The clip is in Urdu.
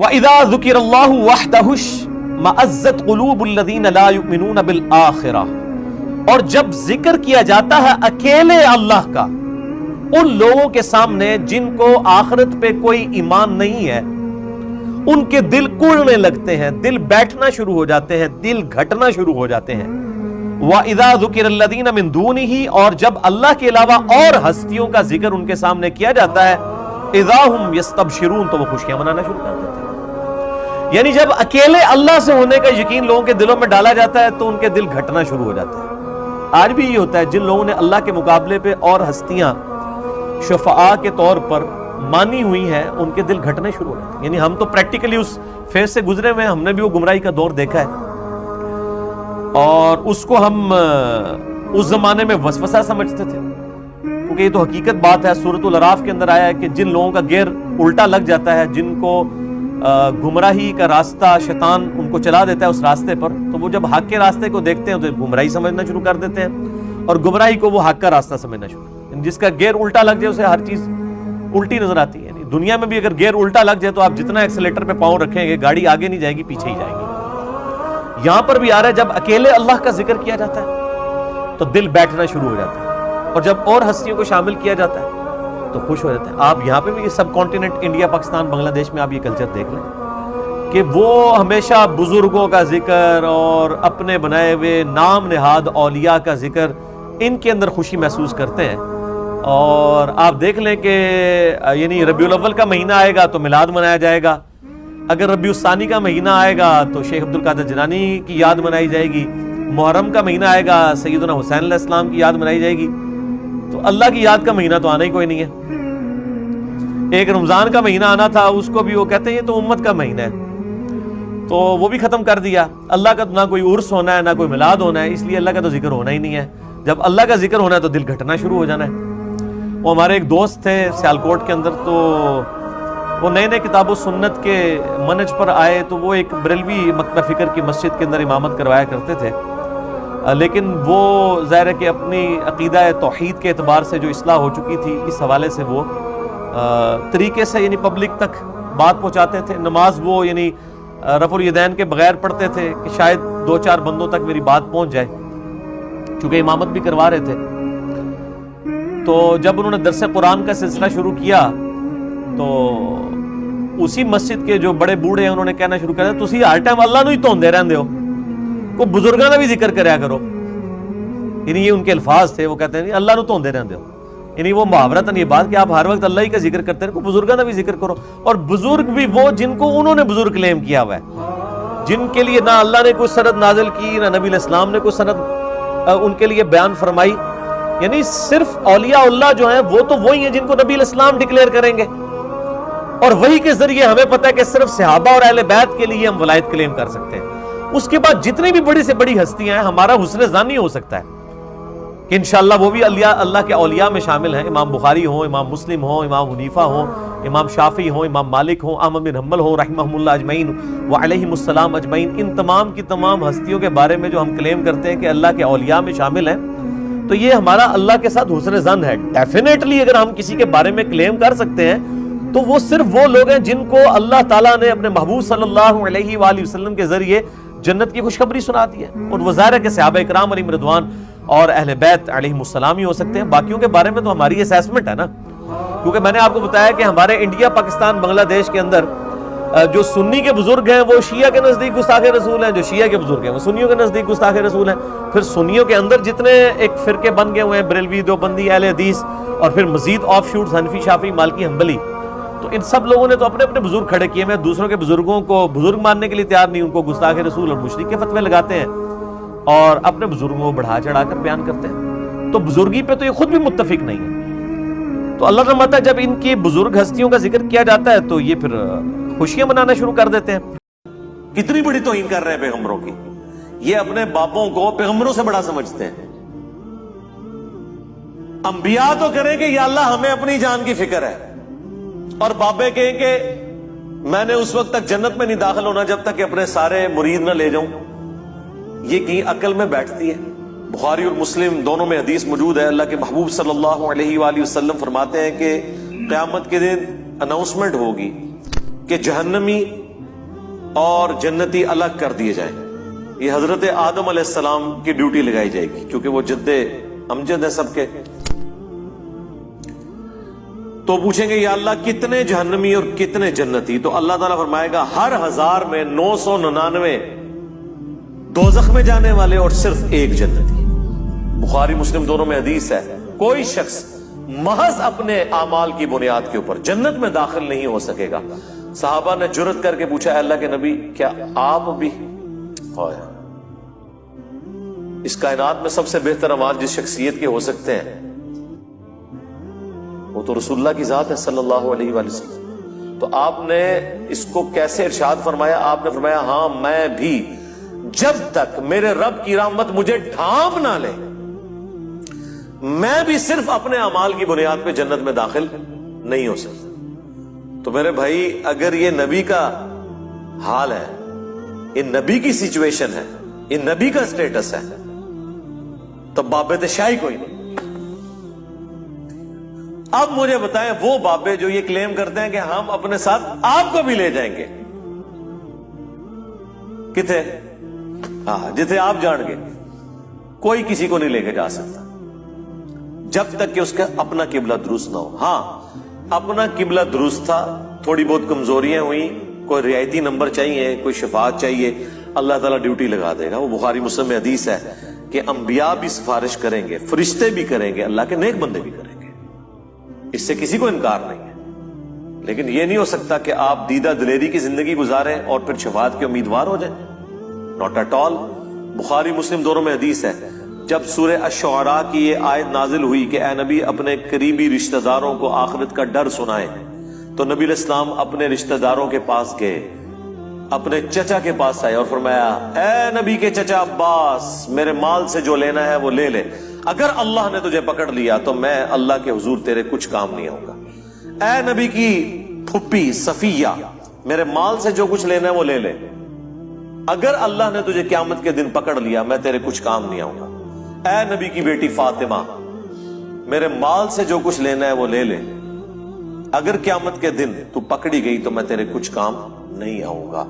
وَإِذَا ذُكِرَ اللَّهُ وَحْدَهُ اشْمَأَزَّتْ قُلُوبُ الَّذِينَ لَا يُؤْمِنُونَ بِالْآخِرَةِ، اور جب ذکر کیا جاتا ہے اکیلے اللہ کا ان لوگوں کے سامنے جن کو آخرت پہ کوئی ایمان نہیں ہے، ان کے دل کوڑنے لگتے ہیں، دل بیٹھنا شروع ہو جاتے ہیں، دل گھٹنا شروع ہو جاتے ہیں۔ وَإِذَا ذُكِرَ الَّذِينَ مِن دُونِهِ، اور جب اللہ کے علاوہ اور ہستیوں کا ذکر ان کے سامنے کیا جاتا ہے، اِذَا هُمْ يَسْتَبْشِرُونَ، تو وہ خوشیاں منانا شروع کر دیتے ہیں۔ یعنی جب اکیلے اللہ سے ہونے کا یقین لوگوں کے دلوں میں ڈالا جاتا ہے تو ان کے دل گھٹنا شروع ہو جاتے ہیں۔ آج بھی یہ ہوتا ہے، جن لوگوں نے اللہ کے مقابلے پہ اور ہستیاں شفعاء کے طور پر مانی ہوئی ہیں، ان کے دل گھٹنے شروع ہو جاتے ہیں۔ یعنی ہم تو پریکٹیکلی اس فیز سے گزرے ہوئے ہیں، ہم نے بھی وہ گمراہی کا دور دیکھا ہے، اور اس کو ہم اس زمانے میں وسوسہ سمجھتے تھے، کیونکہ یہ تو حقیقت بات ہے۔ سورۃ الاعراف کے اندر آیا ہے کہ جن لوگوں کا گیئر الٹا لگ جاتا ہے، جن کو گمراہی کا راستہ شیطان ان کو چلا دیتا ہے اس راستے پر، تو وہ جب حق کے راستے کو دیکھتے ہیں تو گمراہی سمجھنا شروع کر دیتے ہیں، اور گمراہی کو وہ حق کا راستہ سمجھنا شروع کرتے ہیں۔ جس کا گیئر الٹا لگ جائے اسے ہر چیز الٹی نظر آتی ہے۔ یعنی دنیا میں بھی اگر گیئر الٹا لگ جائے تو آپ جتنا ایکسیلیٹر پہ پاؤں رکھیں گے گاڑی آگے نہیں جائے گی، پیچھے ہی جائے گی۔ یہاں پر بھی آ رہا ہے، جب اکیلے اللہ کا ذکر کیا جاتا ہے تو دل بیٹھنا شروع ہو جاتا ہے، اور جب اور ہستیوں کو شامل کیا جاتا ہے تو خوش ہو جاتے ہیں۔ آپ یہاں پہ بھی سب کانٹیننٹ انڈیا، پاکستان، بنگلہ دیش میں آپ یہ کلچر دیکھ لیں کہ وہ ہمیشہ بزرگوں کا ذکر اور اپنے بنائے ہوئے نام نہاد اولیاء کا ذکر، ان کے اندر خوشی محسوس کرتے ہیں۔ اور آپ دیکھ لیں کہ یعنی ربیع الاول کا مہینہ آئے گا تو میلاد منایا جائے گا، اگر ربیع الثانی کا مہینہ آئے گا تو شیخ عبد القادر جیلانی کی یاد منائی جائے گی، محرم کا مہینہ آئے گا سیدنا حسین علیہ السلام کی یاد منائی جائے گی۔ تو اللہ کی یاد کا مہینہ تو آنا ہی کوئی نہیں ہے۔ ایک رمضان کا مہینہ آنا تھا، اس کو بھی وہ کہتے ہیں یہ تو امت کا مہینہ ہے، تو وہ بھی ختم کر دیا۔ اللہ کا تو نہ کوئی عرس ہونا ہے، نہ کوئی میلاد ہونا ہے، اس لیے اللہ کا تو ذکر ہونا ہی نہیں ہے۔ جب اللہ کا ذکر ہونا ہے تو دل گھٹنا شروع ہو جانا ہے۔ وہ ہمارے ایک دوست تھے سیالکوٹ کے اندر، تو وہ نئے نئے کتاب و سنت کے منہج پر آئے، تو وہ ایک بریلوی مکتبہ فکر کی مسجد کے اندر امامت کروایا کرتے تھے، لیکن وہ ظاہر ہے کہ اپنی عقیدہ توحید کے اعتبار سے جو اصلاح ہو چکی تھی، اس حوالے سے وہ طریقے سے یعنی پبلک تک بات پہنچاتے تھے۔ نماز وہ یعنی رفع الیدین کے بغیر پڑھتے تھے کہ شاید 2-4 بندوں تک میری بات پہنچ جائے، چونکہ امامت بھی کروا رہے تھے۔ تو جب انہوں نے درس قرآن کا سلسلہ شروع کیا تو اسی مسجد کے جو بڑے بوڑھے ہیں انہوں نے کہنا شروع کر دیا، تسی ہر ٹائم اللہ نو ہی توندے رہندے ہو، کو بزرگاں دا بھی ذکر کریا کرو۔ یعنی یہ ان کے الفاظ تھے، وہ کہتے ہیں اللہ نو توندے رہندے ہو، یعنی وہ محاورتاً یہ بات کہ آپ ہر وقت اللہ ہی کا ذکر کرتے ہیں، کو بزرگاں دا بھی ذکر کرو۔ اور بزرگ بھی وہ جن کو انہوں نے بزرگ کلیم کیا ہوا ہے، جن کے لیے نہ اللہ نے کوئی سند نازل کی، نہ نبی علیہ السلام نے کوئی سند ان کے لیے بیان فرمائی۔ یعنی صرف اولیاء اللہ جو ہیں وہ تو وہی ہیں جن کو نبی علیہ السلام ڈکلیئر کریں گے، اور وہی کے ذریعے ہمیں پتہ ہے کہ صرف صحابہ اور اہل بیت کے لیے ہم ولایت کلیم کر سکتے ہیں۔ اس کے بعد جتنی بھی بڑی سے بڑی ہستیاں ہیں، ہمارا حسن ظن ہی ہو سکتا ہے کہ انشاءاللہ وہ بھی اللہ کے اولیاء میں شامل ہیں۔ امام بخاری ہوں، امام مسلم ہوں، امام حنیفہ ہوں، امام شافعی ہوں، امام مالک ہوں، احمد بن حنبل ہوں رحمہم اللہ اجمعین وعلیہم السلام اجمعین۔ ان تمام کی تمام ہستیوں کے بارے میں جو ہم کلیم کرتے ہیں کہ اللہ کے اولیاء میں شامل ہیں، تو یہ ہمارا اللہ کے ساتھ حسن ظن ہے۔ ڈیفینیٹلی اگر ہم کسی کے بارے میں کلیم کر سکتے ہیں تو وہ صرف وہ لوگ ہیں جن کو اللہ تعالیٰ نے اپنے محبوب صلی اللہ علیہ وآلہ وسلم کے ذریعے جنت کی خوشخبری سنا دی ہے، اور وہ ظاہر ہے کہ صحابہ کرام علیہم رضوان اور اہل بیت علیہم السلام ہی ہو سکتے ہیں۔ باقیوں کے بارے میں تو ہماری اسیسمنٹ ہے نا، کیونکہ میں نے آپ کو بتایا کہ ہمارے انڈیا، پاکستان، بنگلہ دیش کے اندر جو سنی کے بزرگ ہیں وہ شیعہ کے نزدیک گستاخ رسول ہیں، جو شیعہ کے بزرگ ہیں وہ سنیوں کے نزدیک گستاخ رسول ہیں۔ پھر سنیوں کے اندر جتنے ایک فرقے بن گئے ہوئے ہیں، بریلوی، دیوبندی، اہل حدیث، اور پھر مزید آف شوٹس حنفی، شافعی، مالکی، حنبلی، تو ان سب لوگوں نے تو اپنے اپنے بزرگ کھڑے کیے ہیں، دوسروں کے بزرگوں کو بزرگ ماننے کے لیے تیار نہیں، ان کو گستاخ رسول اور مشرک کے فتوے لگاتے ہیں، اور اپنے بزرگوں کو بڑھا چڑھا کر بیان کرتے ہیں۔ تو بزرگی پہ تو یہ خود بھی متفق نہیں ہے۔ تو اللہ فرماتا ہے جب ان کی بزرگ ہستیوں کا ذکر کیا جاتا ہے تو یہ پھر خوشیاں منانا شروع کر دیتے ہیں۔ کتنی بڑی توہین کر رہے ہیں پیغمبروں کی، یہ اپنے باپوں کو پیغمبروں سے بڑا سمجھتے ہیں۔ انبیاء تو کریں کہ یا اللہ ہمیں اپنی جان کی فکر ہے، اور بابے کہیں کہ میں نے اس وقت تک جنت میں نہیں داخل ہونا جب تک کہ اپنے سارے مرید نہ لے جاؤں۔ یہ کہیں عقل میں بیٹھتی ہے؟ بخاری اور مسلم دونوں میں حدیث موجود ہے، اللہ کے محبوب صلی اللہ علیہ وآلہ وسلم فرماتے ہیں کہ قیامت کے دن اناؤنسمنٹ ہوگی کہ جہنمی اور جنتی الگ کر دیے جائیں. یہ حضرت آدم علیہ السلام کی ڈیوٹی لگائی جائے گی کیونکہ وہ جد امجد ہیں سب کے. تو پوچھیں گے یا اللہ کتنے جہنمی اور کتنے جنتی؟ تو اللہ تعالیٰ فرمائے گا ہر 1000 میں 999 دوزخ میں جانے والے اور صرف ایک جنتی. بخاری مسلم دونوں میں حدیث ہے کوئی شخص محض اپنے اعمال کی بنیاد کے اوپر جنت میں داخل نہیں ہو سکے گا. صحابہ نے جرت کر کے پوچھا اے اللہ کے نبی کیا آپ بھی؟ اس کائنات میں سب سے بہتر اعمال جس شخصیت کے ہو سکتے ہیں وہ تو رسول اللہ کی ذات ہے صلی اللہ علیہ وآلہ وسلم. تو آپ نے اس کو کیسے ارشاد فرمایا؟ آپ نے فرمایا ہاں میں بھی جب تک میرے رب کی رحمت مجھے ڈھانپ نہ لے میں بھی صرف اپنے اعمال کی بنیاد پہ جنت میں داخل نہیں ہو سکتا. تو میرے بھائی اگر یہ نبی کا حال ہے، یہ نبی کی سچویشن ہے، یہ نبی کا سٹیٹس ہے، تو بابے شاہی کوئی نہیں. اب مجھے بتائیں وہ بابے جو یہ کلیم کرتے ہیں کہ ہم اپنے ساتھ آپ کو بھی لے جائیں گے، کتنے؟ جتنے آپ جان گے کوئی کسی کو نہیں لے کے جا سکتا جب تک کہ اس کا اپنا قبلہ درست نہ ہو. ہاں اپنا قبلہ درست تھا، تھوڑی بہت کمزوریاں ہوئیں، کوئی رعایتی نمبر چاہیے، کوئی شفاعت چاہیے، اللہ تعالیٰ ڈیوٹی لگا دے گا. وہ بخاری مسلم میں حدیث ہے کہ انبیاء بھی سفارش کریں گے، فرشتے بھی کریں گے، اللہ کے نیک بندے بھی کریں گے. اس سے کسی کو انکار نہیں ہے. لیکن یہ نہیں ہو سکتا کہ آپ دیدہ دلیری کی زندگی گزاریں اور پھر شفاعت کے امیدوار ہو جائیں. Not at all. بخاری مسلم دونوں میں حدیث ہے جب سورہ الشعراء کی یہ آیت نازل ہوئی کہ اے نبی اپنے قریبی رشتہ داروں کو آخرت کا ڈر سنائیں، تو نبی علیہ السلام اپنے رشتہ داروں کے پاس گئے، اپنے چچا کے پاس آئے اور فرمایا اے نبی کے چچا عباس میرے مال سے جو لینا ہے وہ لے لے، اگر اللہ نے تجھے پکڑ لیا تو میں اللہ کے حضور تیرے کچھ کام نہیں آؤں گا. اے نبی کی پھپھی صفیہ میرے مال سے جو کچھ لینا ہے وہ لے لے، اگر اللہ نے تجھے قیامت کے دن پکڑ لیا میں تیرے کچھ کام نہیں آؤں گا. اے نبی کی بیٹی فاطمہ میرے مال سے جو کچھ لینا ہے وہ لے لے، اگر قیامت کے دن تو پکڑی گئی تو میں تیرے کچھ کام نہیں آؤں گا.